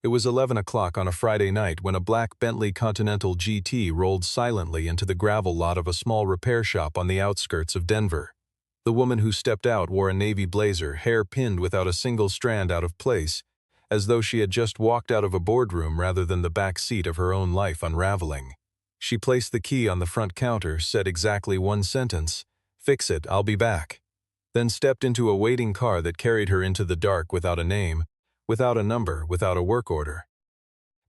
It was 11 o'clock on a Friday night when a black Bentley Continental GT rolled silently into the gravel lot of a small repair shop on the outskirts of Denver. The woman who stepped out wore a navy blazer, hair pinned without a single strand out of place, as though she had just walked out of a boardroom rather than the back seat of her own life unraveling. She placed the key on the front counter, said exactly one sentence, "Fix it, I'll be back," then stepped into a waiting car that carried her into the dark without a name, without a number, without a work order.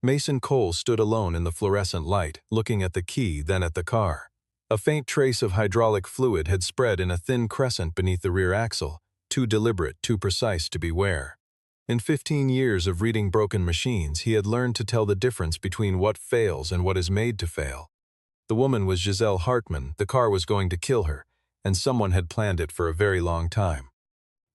Mason Cole stood alone in the fluorescent light, looking at the key, then at the car. A faint trace of hydraulic fluid had spread in a thin crescent beneath the rear axle, too deliberate, too precise to beware. In 15 years of reading broken machines, he had learned to tell the difference between what fails and what is made to fail. The woman was Giselle Hartman, the car was going to kill her, and someone had planned it for a very long time.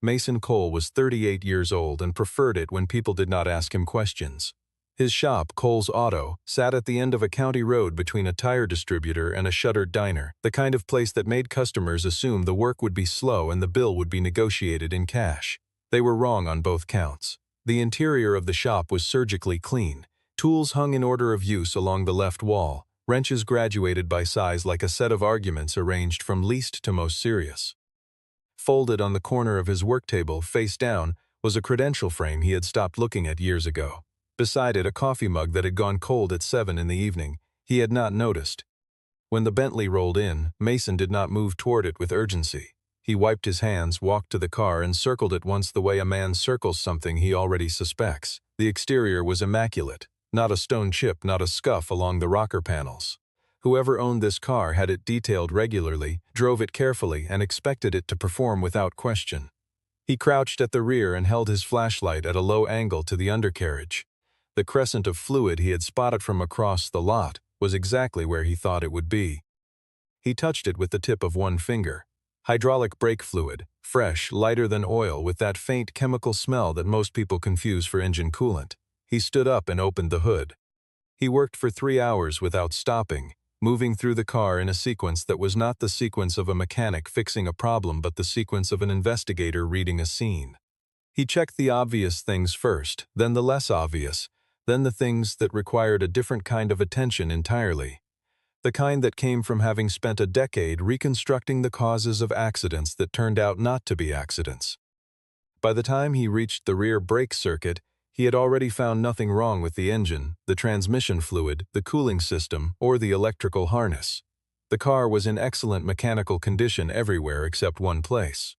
Mason Cole was 38 years old and preferred it when people did not ask him questions. His shop, Cole's Auto, sat at the end of a county road between a tire distributor and a shuttered diner, the kind of place that made customers assume the work would be slow and the bill would be negotiated in cash. They were wrong on both counts. The interior of the shop was surgically clean. Tools hung in order of use along the left wall, wrenches graduated by size like a set of arguments arranged from least to most serious. Folded on the corner of his work table, face down, was a credential frame he had stopped looking at years ago. Beside it, a coffee mug that had gone cold at 7 in the evening. He had not noticed. When the Bentley rolled in, Mason did not move toward it with urgency. He wiped his hands, walked to the car, and circled it once the way a man circles something he already suspects. The exterior was immaculate. Not a stone chip, not a scuff along the rocker panels. Whoever owned this car had it detailed regularly, drove it carefully, and expected it to perform without question. He crouched at the rear and held his flashlight at a low angle to the undercarriage. The crescent of fluid he had spotted from across the lot was exactly where he thought it would be. He touched it with the tip of one finger. Hydraulic brake fluid, fresh, lighter than oil, with that faint chemical smell that most people confuse for engine coolant. He stood up and opened the hood. He worked for 3 hours without stopping, moving through the car in a sequence that was not the sequence of a mechanic fixing a problem but the sequence of an investigator reading a scene. He checked the obvious things first, then the less obvious, then the things that required a different kind of attention entirely. The kind that came from having spent a decade reconstructing the causes of accidents that turned out not to be accidents. By the time he reached the rear brake circuit, he had already found nothing wrong with the engine, the transmission fluid, the cooling system, or the electrical harness. The car was in excellent mechanical condition everywhere except one place.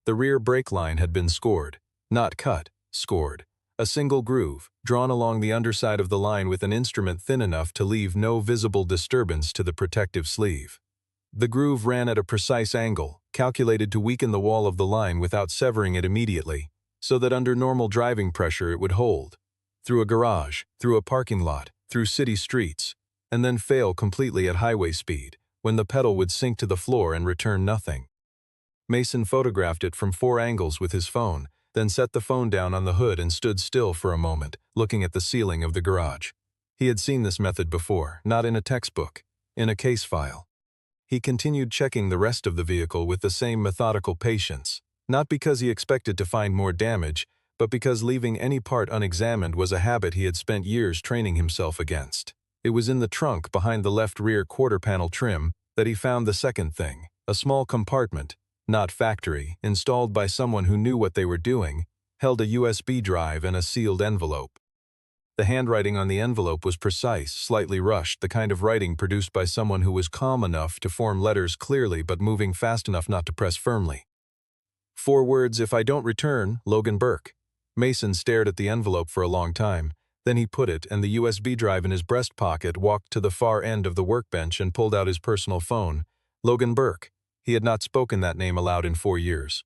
The rear brake line had been scored, not cut, scored. A single groove, drawn along the underside of the line with an instrument thin enough to leave no visible disturbance to the protective sleeve. The groove ran at a precise angle, calculated to weaken the wall of the line without severing it immediately, so that under normal driving pressure it would hold, through a garage, through a parking lot, through city streets, and then fail completely at highway speed, when the pedal would sink to the floor and return nothing. Mason photographed it from 4 angles with his phone, then set the phone down on the hood and stood still for a moment, looking at the ceiling of the garage. He had seen this method before, not in a textbook, in a case file. He continued checking the rest of the vehicle with the same methodical patience, not because he expected to find more damage, but because leaving any part unexamined was a habit he had spent years training himself against. It was in the trunk behind the left rear quarter-panel trim that he found the second thing, a small compartment, not factory, installed by someone who knew what they were doing, held a USB drive and a sealed envelope. The handwriting on the envelope was precise, slightly rushed, the kind of writing produced by someone who was calm enough to form letters clearly but moving fast enough not to press firmly. 4 words, "If I don't return, Logan Burke." Mason stared at the envelope for a long time. Then he put it and the USB drive in his breast pocket, walked to the far end of the workbench and pulled out his personal phone. Logan Burke. He had not spoken that name aloud in 4 years.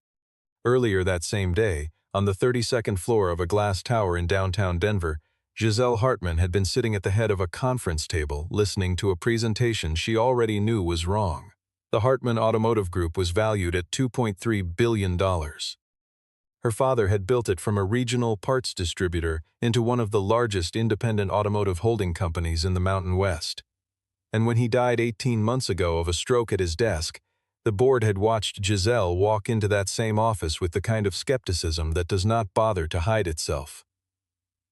Earlier that same day, on the 32nd floor of a glass tower in downtown Denver, Giselle Hartman had been sitting at the head of a conference table listening to a presentation she already knew was wrong. The Hartman Automotive Group was valued at $2.3 billion. Her father had built it from a regional parts distributor into one of the largest independent automotive holding companies in the Mountain West. And when he died 18 months ago of a stroke at his desk, the board had watched Giselle walk into that same office with the kind of skepticism that does not bother to hide itself.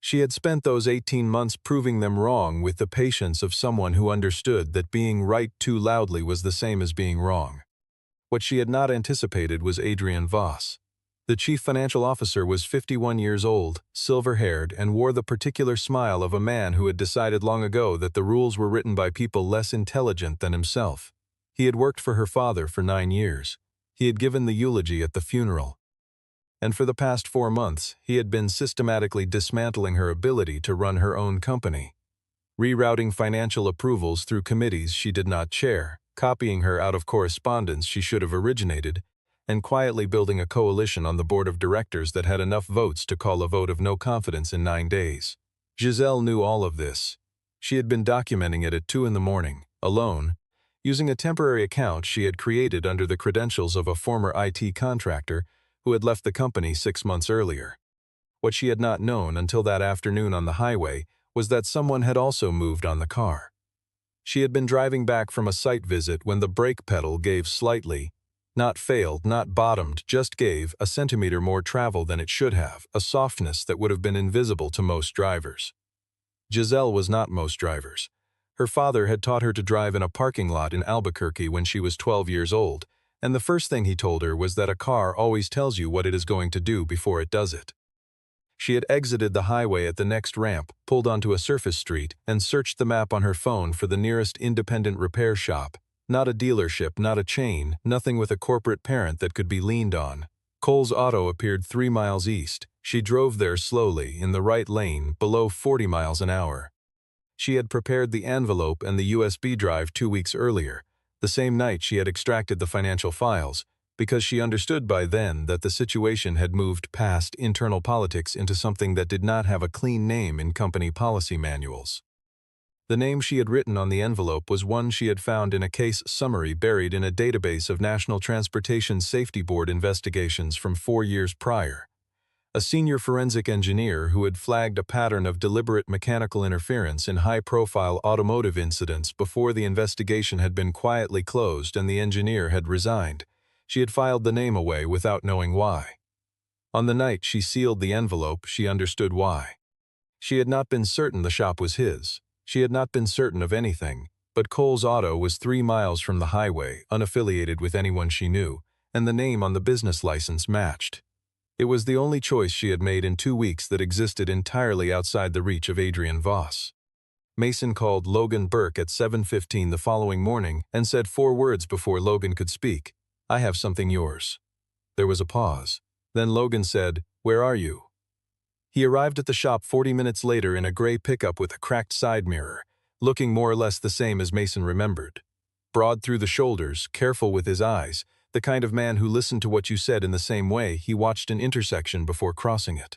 She had spent those 18 months proving them wrong with the patience of someone who understood that being right too loudly was the same as being wrong. What she had not anticipated was Adrian Voss. The chief financial officer was 51 years old, silver-haired, and wore the particular smile of a man who had decided long ago that the rules were written by people less intelligent than himself. He had worked for her father for 9 years. He had given the eulogy at the funeral. And for the past 4 months, he had been systematically dismantling her ability to run her own company. Rerouting financial approvals through committees she did not chair, copying her out of correspondence she should have originated, and quietly building a coalition on the board of directors that had enough votes to call a vote of no confidence in 9 days. Giselle knew all of this. She had been documenting it at 2 in the morning, alone, using a temporary account she had created under the credentials of a former IT contractor who had left the company 6 months earlier. What she had not known until that afternoon on the highway was that someone had also moved on the car. She had been driving back from a site visit when the brake pedal gave slightly, not failed, not bottomed, just gave a centimeter more travel than it should have, a softness that would have been invisible to most drivers. Giselle was not most drivers. Her father had taught her to drive in a parking lot in Albuquerque when she was 12 years old, and the first thing he told her was that a car always tells you what it is going to do before it does it. She had exited the highway at the next ramp, pulled onto a surface street, and searched the map on her phone for the nearest independent repair shop. Not a dealership, not a chain, nothing with a corporate parent that could be leaned on. Cole's Auto appeared 3 miles east. She drove there slowly, in the right lane, below 40 miles an hour. She had prepared the envelope and the USB drive 2 weeks earlier, the same night she had extracted the financial files, because she understood by then that the situation had moved past internal politics into something that did not have a clean name in company policy manuals. The name she had written on the envelope was one she had found in a case summary buried in a database of National Transportation Safety Board investigations from 4 years prior. A senior forensic engineer who had flagged a pattern of deliberate mechanical interference in high-profile automotive incidents before the investigation had been quietly closed and the engineer had resigned. She had filed the name away without knowing why. On the night she sealed the envelope, she understood why. She had not been certain the shop was his. She had not been certain of anything, but Cole's Auto was 3 miles from the highway, unaffiliated with anyone she knew, and the name on the business license matched. It was the only choice she had made in 2 weeks that existed entirely outside the reach of Adrian Voss. Mason called Logan Burke at 7:15 the following morning and said 4 words before Logan could speak. "I have something yours." There was a pause. Then Logan said, "Where are you?" He arrived at the shop 40 minutes later in a gray pickup with a cracked side mirror, looking more or less the same as Mason remembered. Broad through the shoulders, careful with his eyes, the kind of man who listened to what you said in the same way he watched an intersection before crossing it.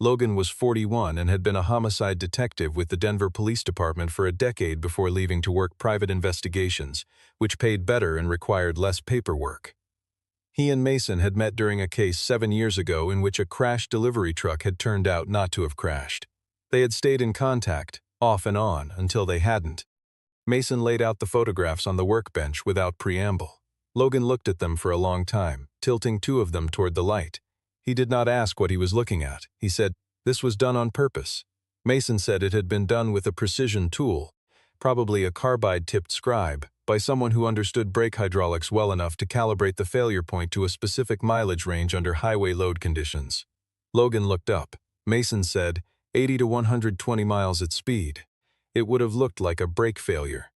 Logan was 41 and had been a homicide detective with the Denver Police Department for a decade before leaving to work private investigations, which paid better and required less paperwork. He and Mason had met during a case 7 years ago in which a crashed delivery truck had turned out not to have crashed. They had stayed in contact, off and on, until they hadn't. Mason laid out the photographs on the workbench without preamble. Logan looked at them for a long time, tilting 2 of them toward the light. He did not ask what he was looking at. He said, "This was done on purpose." Mason said it had been done with a precision tool, probably a carbide-tipped scribe, by someone who understood brake hydraulics well enough to calibrate the failure point to a specific mileage range under highway load conditions. Logan looked up. Mason said, 80 to 120 miles at speed. It would have looked like a brake failure.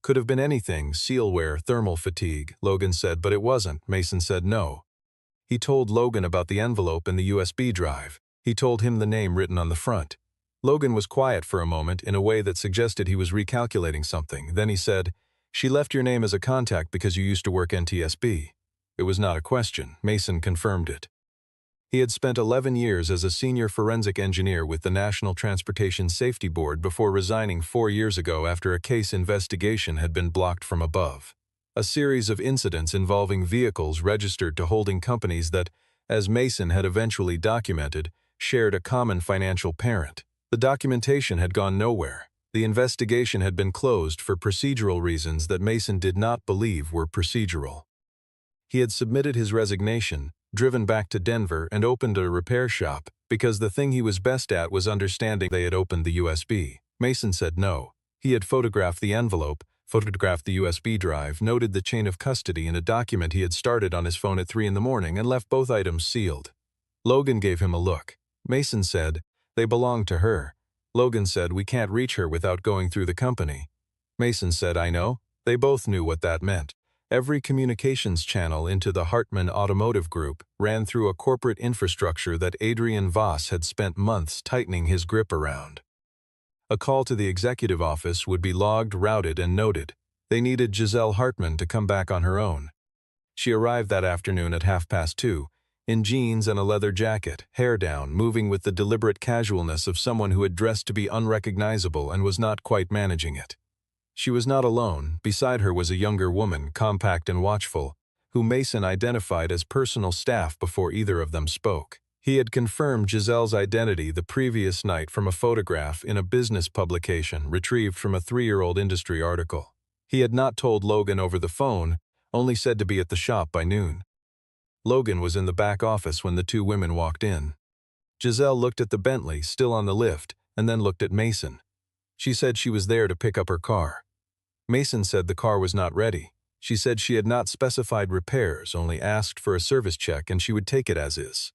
Could have been anything, seal wear, thermal fatigue, Logan said, but it wasn't. Mason said no. He told Logan about the envelope and the USB drive. He told him the name written on the front. Logan was quiet for a moment in a way that suggested he was recalculating something. Then he said, "She left your name as a contact because you used to work NTSB." It was not a question. Mason confirmed it. He had spent 11 years as a senior forensic engineer with the National Transportation Safety Board before resigning 4 years ago after a case investigation had been blocked from above. A series of incidents involving vehicles registered to holding companies that, as Mason had eventually documented, shared a common financial parent. The documentation had gone nowhere. The investigation had been closed for procedural reasons that Mason did not believe were procedural. He had submitted his resignation, driven back to Denver, and opened a repair shop, because the thing he was best at was understanding they had opened the USB. Mason said no. He had photographed the envelope, photographed the USB drive, noted the chain of custody in a document he had started on his phone at 3 in the morning, and left both items sealed. Logan gave him a look. Mason said, "They belong to her." Logan said, "We can't reach her without going through the company." Mason said, "I know." They both knew what that meant. Every communications channel into the Hartman Automotive Group ran through a corporate infrastructure that Adrian Voss had spent months tightening his grip around. A call to the executive office would be logged, routed, and noted. They needed Giselle Hartman to come back on her own. She arrived that afternoon at 2:30, in jeans and a leather jacket, hair down, moving with the deliberate casualness of someone who had dressed to be unrecognizable and was not quite managing it. She was not alone. Beside her was a younger woman, compact and watchful, who Mason identified as personal staff before either of them spoke. He had confirmed Giselle's identity the previous night from a photograph in a business publication retrieved from a 3-year-old industry article. He had not told Logan over the phone, only said to be at the shop by noon. Logan was in the back office when the two women walked in. Giselle looked at the Bentley, still on the lift, and then looked at Mason. She said she was there to pick up her car. Mason said the car was not ready. She said she had not specified repairs, only asked for a service check and she would take it as is.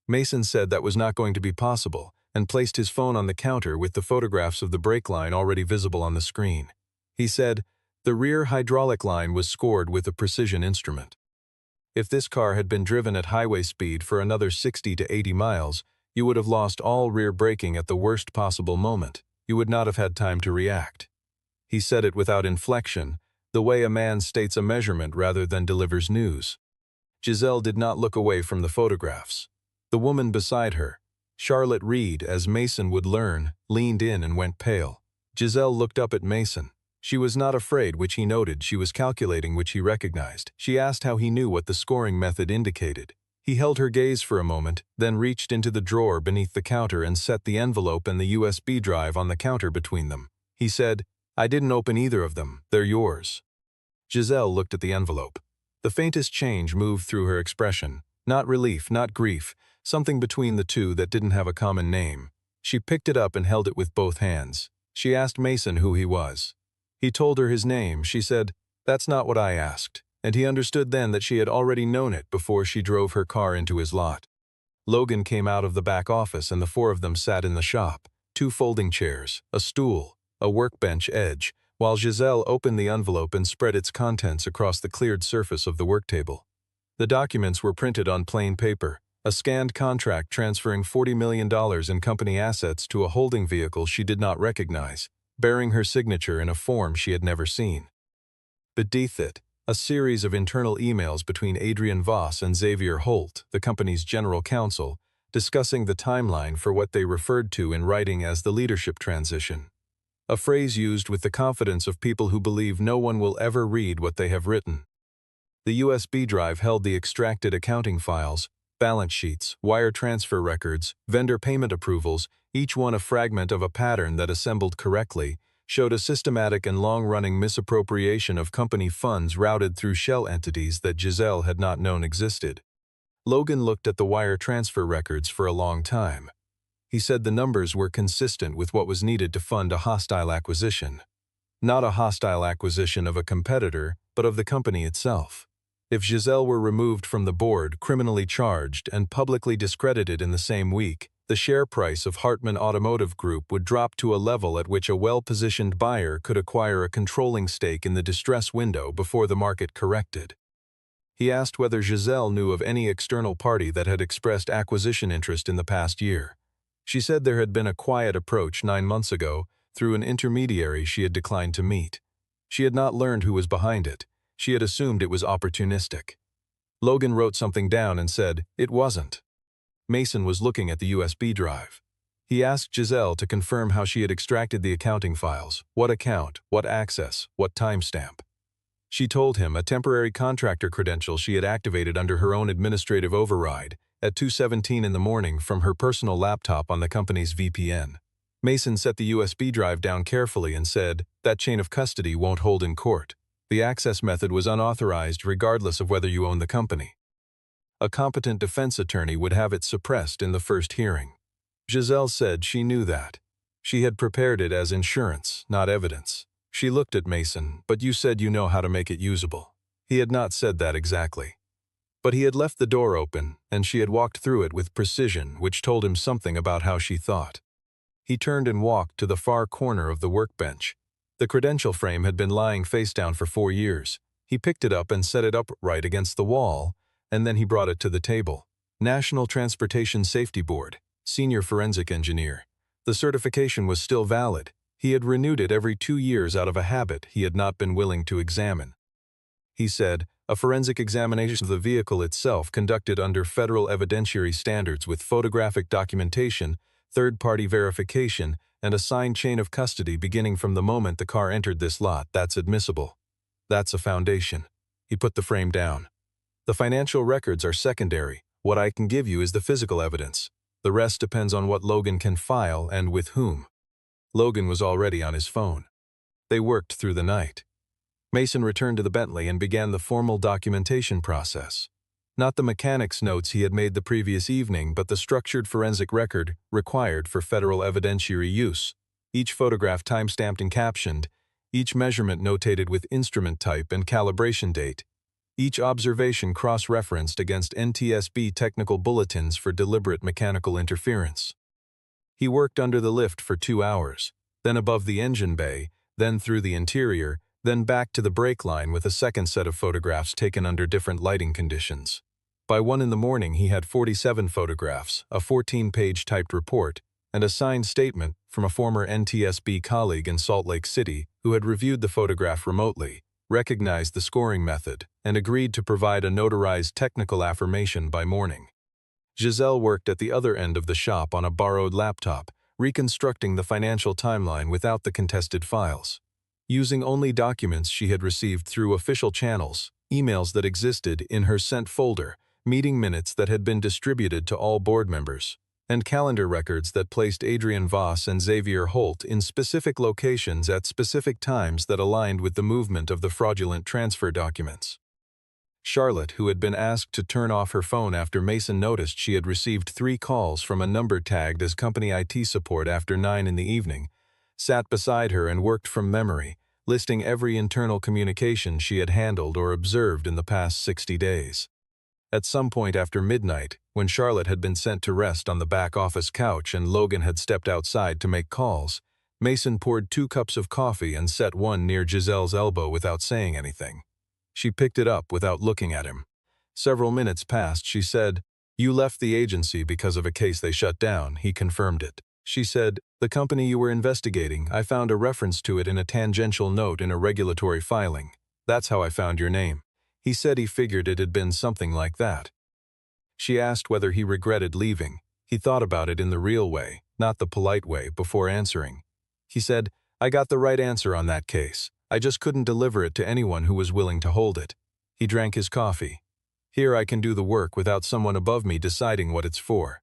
Mason said that was not going to be possible and placed his phone on the counter with the photographs of the brake line already visible on the screen. He said, "The rear hydraulic line was scored with a precision instrument. If this car had been driven at highway speed for another 60 to 80 miles, you would have lost all rear braking at the worst possible moment. You would not have had time to react." He said it without inflection, the way a man states a measurement rather than delivers news. Giselle did not look away from the photographs. The woman beside her, Charlotte Reed, as Mason would learn, leaned in and went pale. Giselle looked up at Mason. She was not afraid, which he noted. She was calculating, which he recognized. She asked how he knew what the scoring method indicated. He held her gaze for a moment, then reached into the drawer beneath the counter and set the envelope and the USB drive on the counter between them. He said, "I didn't open either of them. They're yours." Giselle looked at the envelope. The faintest change moved through her expression. Not relief, not grief, something between the two that didn't have a common name. She picked it up and held it with both hands. She asked Mason who he was. He told her his name. She said, "That's not what I asked," and he understood then that she had already known it before she drove her car into his lot. Logan came out of the back office and the four of them sat in the shop. 2 folding chairs, a stool, a workbench edge, while Giselle opened the envelope and spread its contents across the cleared surface of the work table. The documents were printed on plain paper, a scanned contract transferring $40 million in company assets to a holding vehicle she did not recognize, bearing her signature in a form she had never seen. Beneath it, a series of internal emails between Adrian Voss and Xavier Holt, the company's general counsel, discussing the timeline for what they referred to in writing as the leadership transition. A phrase used with the confidence of people who believe no one will ever read what they have written. The USB drive held the extracted accounting files, balance sheets, wire transfer records, vendor payment approvals, each one a fragment of a pattern that assembled correctly, showed a systematic and long-running misappropriation of company funds routed through shell entities that Giselle had not known existed. Logan looked at the wire transfer records for a long time. He said the numbers were consistent with what was needed to fund a hostile acquisition. Not a hostile acquisition of a competitor, but of the company itself. If Giselle were removed from the board, criminally charged, and publicly discredited in the same week, the share price of Hartman Automotive Group would drop to a level at which a well-positioned buyer could acquire a controlling stake in the distress window before the market corrected. He asked whether Giselle knew of any external party that had expressed acquisition interest in the past year. She said there had been a quiet approach 9 months ago through an intermediary she had declined to meet. She had not learned who was behind it. She had assumed it was opportunistic. Logan wrote something down and said, "It wasn't." Mason was looking at the USB drive. He asked Giselle to confirm how she had extracted the accounting files, what account, what access, what timestamp. She told him a temporary contractor credential she had activated under her own administrative override at 2:17 in the morning from her personal laptop on the company's VPN. Mason set the USB drive down carefully and said, "That chain of custody won't hold in court. The access method was unauthorized regardless of whether you own the company. A competent defense attorney would have it suppressed in the first hearing." Giselle said she knew that. She had prepared it as insurance, not evidence. She looked at Mason, but you said you know how to make it usable. He had not said that exactly. But he had left the door open, and she had walked through it with precision, which told him something about how she thought. He turned and walked to the far corner of the workbench. The credential frame had been lying face down for 4 years. He picked it up and set it upright against the wall, and then he brought it to the table. National Transportation Safety Board, Senior Forensic Engineer. The certification was still valid. He had renewed it every 2 years out of a habit he had not been willing to examine. He said, a forensic examination of the vehicle itself conducted under federal evidentiary standards with photographic documentation, third-party verification, and a signed chain of custody beginning from the moment the car entered this lot, that's admissible. That's a foundation. He put the frame down. The financial records are secondary. What I can give you is the physical evidence. The rest depends on what Logan can file and with whom. Logan was already on his phone. They worked through the night. Mason returned to the Bentley and began the formal documentation process. Not the mechanic's notes he had made the previous evening, but the structured forensic record required for federal evidentiary use. Each photograph timestamped and captioned, each measurement notated with instrument type and calibration date, each observation cross-referenced against NTSB technical bulletins for deliberate mechanical interference. He worked under the lift for 2 hours, then above the engine bay, then through the interior, then back to the brake line with a second set of photographs taken under different lighting conditions. By 1 in the morning he had 47 photographs, a 14-page typed report, and a signed statement from a former NTSB colleague in Salt Lake City who had reviewed the photograph remotely, recognized the scoring method, and agreed to provide a notarized technical affirmation by morning. Giselle worked at the other end of the shop on a borrowed laptop, reconstructing the financial timeline without the contested files. Using only documents she had received through official channels, emails that existed in her sent folder, meeting minutes that had been distributed to all board members, and calendar records that placed Adrian Voss and Xavier Holt in specific locations at specific times that aligned with the movement of the fraudulent transfer documents. Charlotte, who had been asked to turn off her phone after Mason noticed she had received 3 calls from a number tagged as company IT support after 9 in the evening, sat beside her and worked from memory, listing every internal communication she had handled or observed in the past 60 days. At some point after midnight, when Charlotte had been sent to rest on the back office couch and Logan had stepped outside to make calls, Mason poured 2 cups of coffee and set one near Giselle's elbow without saying anything. She picked it up without looking at him. Several minutes passed. She said, "You left the agency because of a case they shut down." He confirmed it. She said, "The company you were investigating, I found a reference to it in a tangential note in a regulatory filing. That's how I found your name." He said he figured it had been something like that. She asked whether he regretted leaving. He thought about it in the real way, not the polite way, before answering. He said, "I got the right answer on that case. I just couldn't deliver it to anyone who was willing to hold it." He drank his coffee. "Here I can do the work without someone above me deciding what it's for."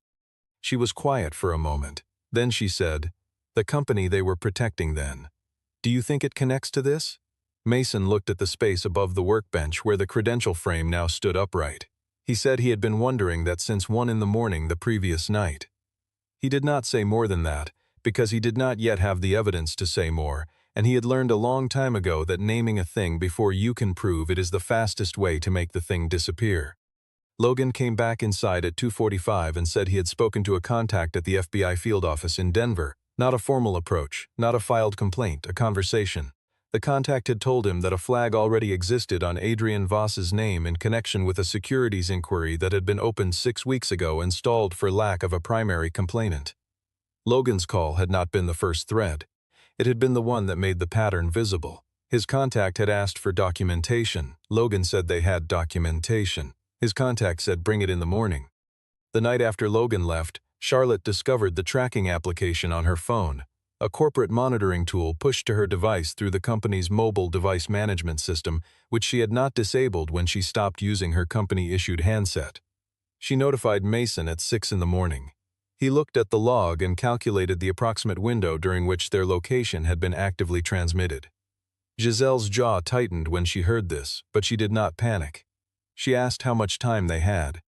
She was quiet for a moment. Then she said, "The company they were protecting then. Do you think it connects to this?" Mason looked at the space above the workbench where the credential frame now stood upright. He said he had been wondering that since 1 in the morning the previous night. He did not say more than that, because he did not yet have the evidence to say more, and he had learned a long time ago that naming a thing before you can prove it is the fastest way to make the thing disappear. Logan came back inside at 2:45 and said he had spoken to a contact at the FBI field office in Denver. Not a formal approach, not a filed complaint, a conversation. The contact had told him that a flag already existed on Adrian Voss's name in connection with a securities inquiry that had been opened 6 weeks ago and stalled for lack of a primary complainant. Logan's call had not been the first thread. It had been the one that made the pattern visible. His contact had asked for documentation. Logan said they had documentation. His contact said bring it in the morning. The night after Logan left, Charlotte discovered the tracking application on her phone, a corporate monitoring tool pushed to her device through the company's mobile device management system, which she had not disabled when she stopped using her company-issued handset. She notified Mason at 6 in the morning. He looked at the log and calculated the approximate window during which their location had been actively transmitted. Giselle's jaw tightened when she heard this, but she did not panic. She asked how much time they had.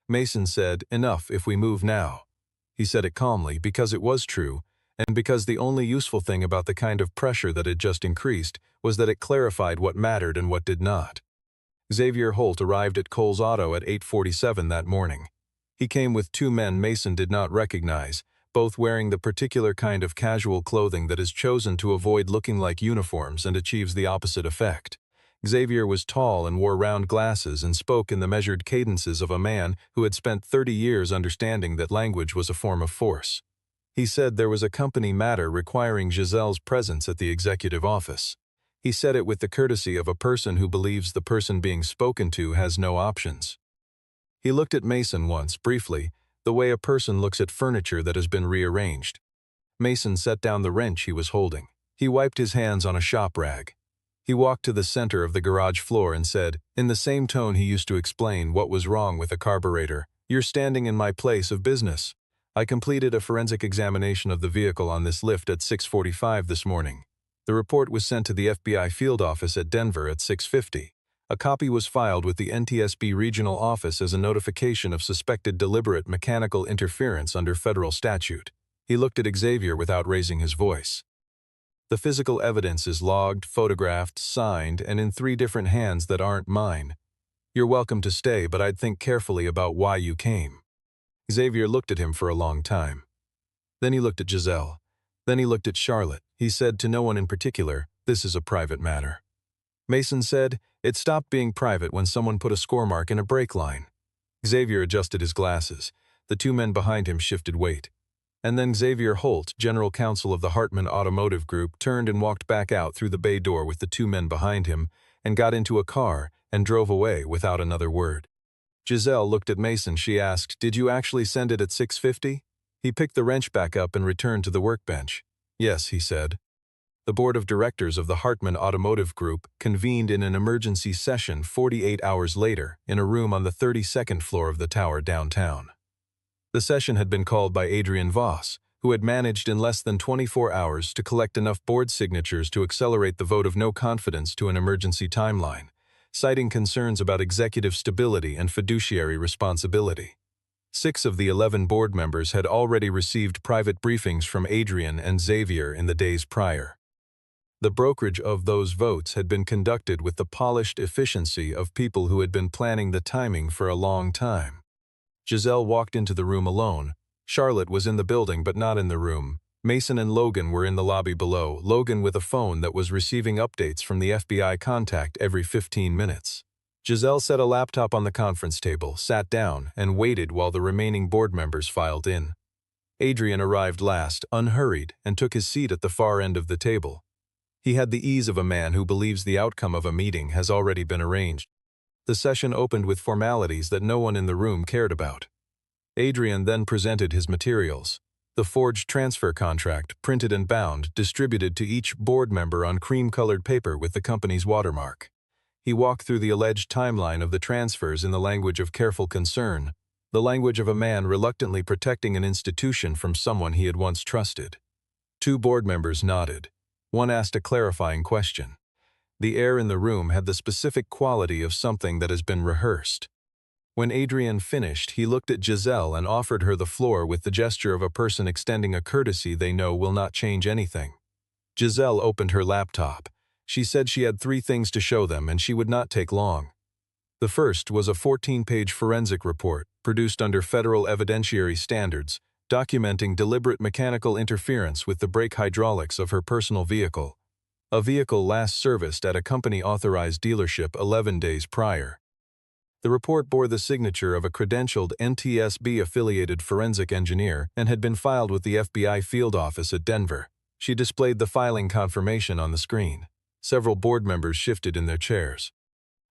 Mason said, "Enough if we move now." He said it calmly because it was true, and because the only useful thing about the kind of pressure that had just increased was that it clarified what mattered and what did not. Xavier Holt arrived at Cole's Auto at 8:47 that morning. He came with two men Mason did not recognize, both wearing the particular kind of casual clothing that is chosen to avoid looking like uniforms and achieves the opposite effect. Xavier was tall and wore round glasses and spoke in the measured cadences of a man who had spent 30 years understanding that language was a form of force. He said there was a company matter requiring Giselle's presence at the executive office. He said it with the courtesy of a person who believes the person being spoken to has no options. He looked at Mason once, briefly, the way a person looks at furniture that has been rearranged. Mason set down the wrench he was holding. He wiped his hands on a shop rag. He walked to the center of the garage floor and said, in the same tone he used to explain what was wrong with a carburetor, "You're standing in my place of business. I completed a forensic examination of the vehicle on this lift at 6:45 this morning. The report was sent to the FBI field office at Denver at 6:50. A copy was filed with the NTSB regional office as a notification of suspected deliberate mechanical interference under federal statute." He looked at Xavier without raising his voice. "The physical evidence is logged, photographed, signed, and in 3 different hands that aren't mine. You're welcome to stay, but I'd think carefully about why you came." Xavier looked at him for a long time. Then he looked at Giselle. Then he looked at Charlotte. He said to no one in particular, "This is a private matter." Mason said, "It stopped being private when someone put a score mark in a brake line." Xavier adjusted his glasses. The 2 men behind him shifted weight. And then Xavier Holt, general counsel of the Hartman Automotive Group, turned and walked back out through the bay door with the 2 men behind him, and got into a car and drove away without another word. Giselle looked at Mason. She asked, "Did you actually send it at 6:50? He picked the wrench back up and returned to the workbench. "Yes," he said. The board of directors of the Hartman Automotive Group convened in an emergency session 48 hours later in a room on the 32nd floor of the tower downtown. The session had been called by Adrian Voss, who had managed in less than 24 hours to collect enough board signatures to accelerate the vote of no confidence to an emergency timeline, citing concerns about executive stability and fiduciary responsibility. 6 of the 11 board members had already received private briefings from Adrian and Xavier in the days prior. The brokerage of those votes had been conducted with the polished efficiency of people who had been planning the timing for a long time. Giselle walked into the room alone. Charlotte was in the building but not in the room. Mason and Logan were in the lobby below, Logan with a phone that was receiving updates from the FBI contact every 15 minutes. Giselle set a laptop on the conference table, sat down, and waited while the remaining board members filed in. Adrian arrived last, unhurried, and took his seat at the far end of the table. He had the ease of a man who believes the outcome of a meeting has already been arranged. The session opened with formalities that no one in the room cared about. Adrian then presented his materials. The forged transfer contract, printed and bound, distributed to each board member on cream-colored paper with the company's watermark. He walked through the alleged timeline of the transfers in the language of careful concern, the language of a man reluctantly protecting an institution from someone he had once trusted. 2 board members nodded. One asked a clarifying question. The air in the room had the specific quality of something that has been rehearsed. When Adrian finished, he looked at Giselle and offered her the floor with the gesture of a person extending a courtesy they know will not change anything. Giselle opened her laptop. She said she had 3 things to show them and she would not take long. The first was a 14-page forensic report, produced under federal evidentiary standards, documenting deliberate mechanical interference with the brake hydraulics of her personal vehicle, a vehicle last serviced at a company-authorized dealership 11 days prior. The report bore the signature of a credentialed NTSB-affiliated forensic engineer and had been filed with the FBI field office at Denver. She displayed the filing confirmation on the screen. Several board members shifted in their chairs.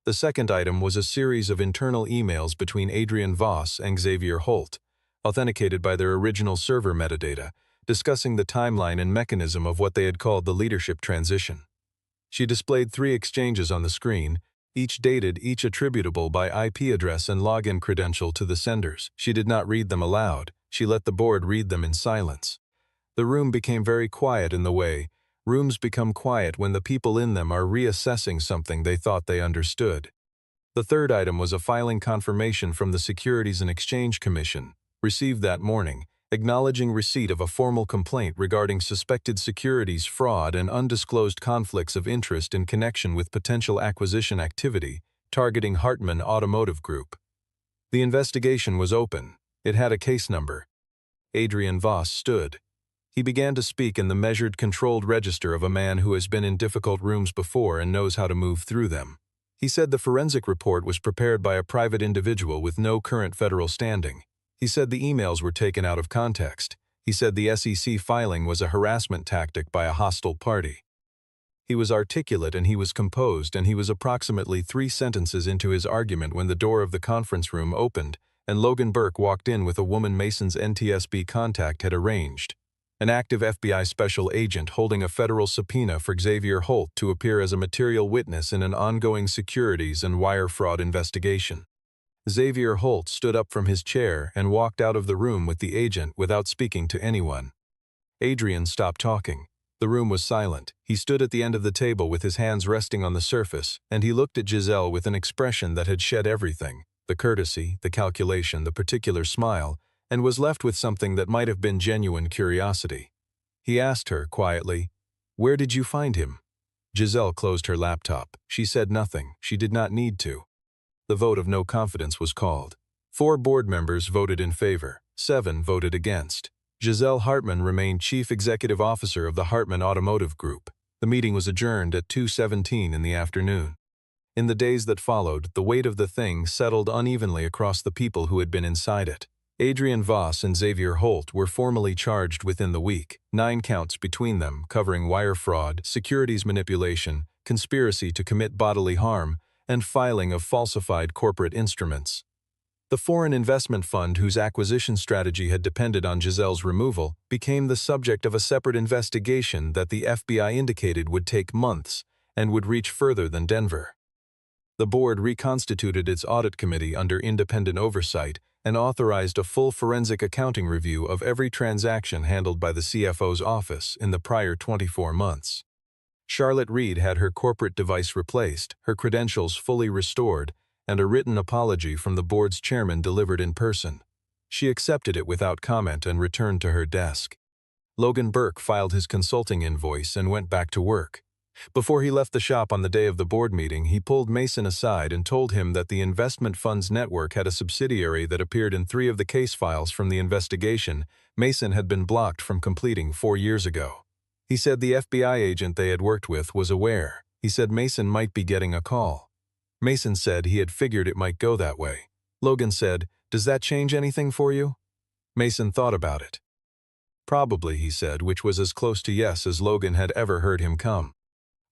The second item was a series of internal emails between Adrian Voss and Xavier Holt, authenticated by their original server metadata, discussing the timeline and mechanism of what they had called the leadership transition. She displayed 3 exchanges on the screen, each dated, each attributable by IP address and login credential to the senders. She did not read them aloud. She let the board read them in silence. The room became very quiet in the way rooms become quiet when the people in them are reassessing something they thought they understood. The third item was a filing confirmation from the Securities and Exchange Commission, received that morning, acknowledging receipt of a formal complaint regarding suspected securities fraud and undisclosed conflicts of interest in connection with potential acquisition activity targeting Hartman Automotive Group. The investigation was open. It had a case number. Adrian Voss stood. He began to speak in the measured, controlled register of a man who has been in difficult rooms before and knows how to move through them. He said the forensic report was prepared by a private individual with no current federal standing. He said the emails were taken out of context. He said the SEC filing was a harassment tactic by a hostile party. He was articulate and he was composed, and he was approximately 3 sentences into his argument when the door of the conference room opened and Logan Burke walked in with a woman Mason's NTSB contact had arranged. An active FBI special agent holding a federal subpoena for Xavier Holt to appear as a material witness in an ongoing securities and wire fraud investigation. Xavier Holt stood up from his chair and walked out of the room with the agent without speaking to anyone. Adrian stopped talking. The room was silent. He stood at the end of the table with his hands resting on the surface, and he looked at Giselle with an expression that had shed everything, the courtesy, the calculation, the particular smile, and was left with something that might have been genuine curiosity. He asked her, quietly, "Where did you find him?" Giselle closed her laptop. She said nothing. She did not need to. The vote of no confidence was called. 4 board members voted in favor. 7 voted against. Giselle Hartman remained Chief Executive Officer of the Hartman Automotive Group. The meeting was adjourned at 2:17 in the afternoon. In the days that followed, the weight of the thing settled unevenly across the people who had been inside it. Adrian Voss and Xavier Holt were formally charged within the week, 9 counts between them covering wire fraud, securities manipulation, conspiracy to commit bodily harm, and filing of falsified corporate instruments. The foreign investment fund whose acquisition strategy had depended on Giselle's removal became the subject of a separate investigation that the FBI indicated would take months and would reach further than Denver. The board reconstituted its audit committee under independent oversight and authorized a full forensic accounting review of every transaction handled by the CFO's office in the prior 24 months. Charlotte Reed had her corporate device replaced, her credentials fully restored, and a written apology from the board's chairman delivered in person. She accepted it without comment and returned to her desk. Logan Burke filed his consulting invoice and went back to work. Before he left the shop on the day of the board meeting, he pulled Mason aside and told him that the investment funds network had a subsidiary that appeared in 3 of the case files from the investigation Mason had been blocked from completing 4 years ago. He said the FBI agent they had worked with was aware. He said Mason might be getting a call. Mason said he had figured it might go that way. Logan said, "Does that change anything for you?" Mason thought about it. "Probably," he said, which was as close to yes as Logan had ever heard him come.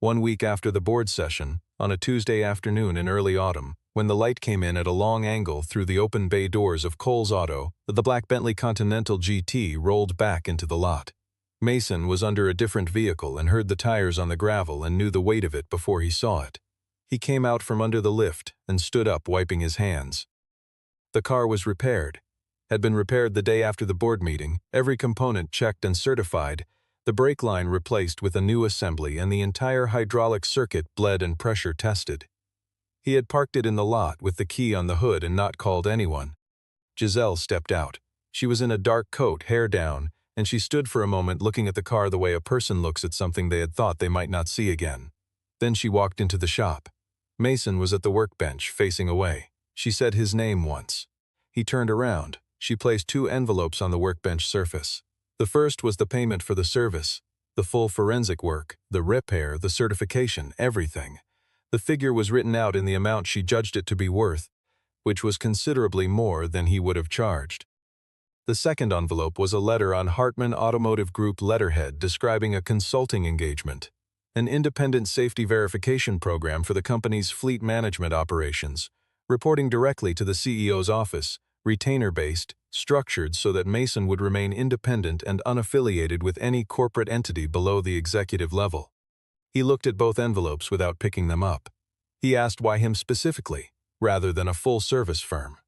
1 week after the board session, on a Tuesday afternoon in early autumn, when the light came in at a long angle through the open bay doors of Cole's Auto, the black Bentley Continental GT rolled back into the lot. Mason was under a different vehicle and heard the tires on the gravel and knew the weight of it before he saw it. He came out from under the lift and stood up, wiping his hands. The car was repaired. Had been repaired the day after the board meeting, every component checked and certified, the brake line replaced with a new assembly, and the entire hydraulic circuit bled and pressure tested. He had parked it in the lot with the key on the hood and not called anyone. Giselle stepped out. She was in a dark coat, hair down, and she stood for a moment looking at the car the way a person looks at something they had thought they might not see again. Then she walked into the shop. Mason was at the workbench, facing away. She said his name once. He turned around. She placed 2 envelopes on the workbench surface. The first was the payment for the service, the full forensic work, the repair, the certification, everything. The figure was written out in the amount she judged it to be worth, which was considerably more than he would have charged. The second envelope was a letter on Hartman Automotive Group letterhead describing a consulting engagement, an independent safety verification program for the company's fleet management operations, reporting directly to the CEO's office, retainer-based, structured so that Mason would remain independent and unaffiliated with any corporate entity below the executive level. He looked at both envelopes without picking them up. He asked why him specifically, rather than a full-service firm.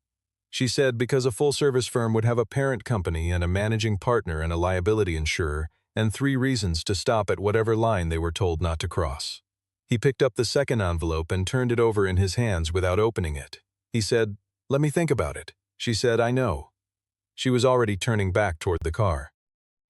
She said because a full-service firm would have a parent company and a managing partner and a liability insurer, and 3 reasons to stop at whatever line they were told not to cross. He picked up the second envelope and turned it over in his hands without opening it. He said, "Let me think about it." She said, "I know." She was already turning back toward the car.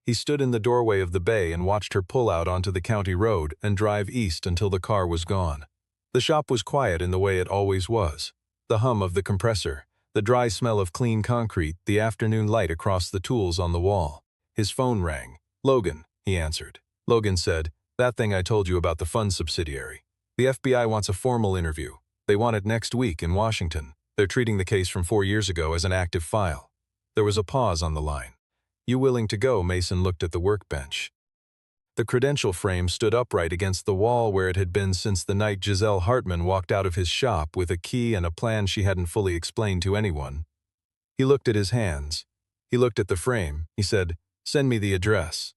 He stood in the doorway of the bay and watched her pull out onto the county road and drive east until the car was gone. The shop was quiet in the way it always was. The hum of the compressor, the dry smell of clean concrete, the afternoon light across the tools on the wall. His phone rang. "Logan," he answered. Logan said, "That thing I told you about the fund subsidiary. The FBI wants a formal interview. They want it next week in Washington. They're treating the case from 4 years ago as an active file." There was a pause on the line. "You willing to go?" Mason looked at the workbench. The credential frame stood upright against the wall where it had been since the night Giselle Hartman walked out of his shop with a key and a plan she hadn't fully explained to anyone. He looked at his hands. He looked at the frame. He said, "Send me the address."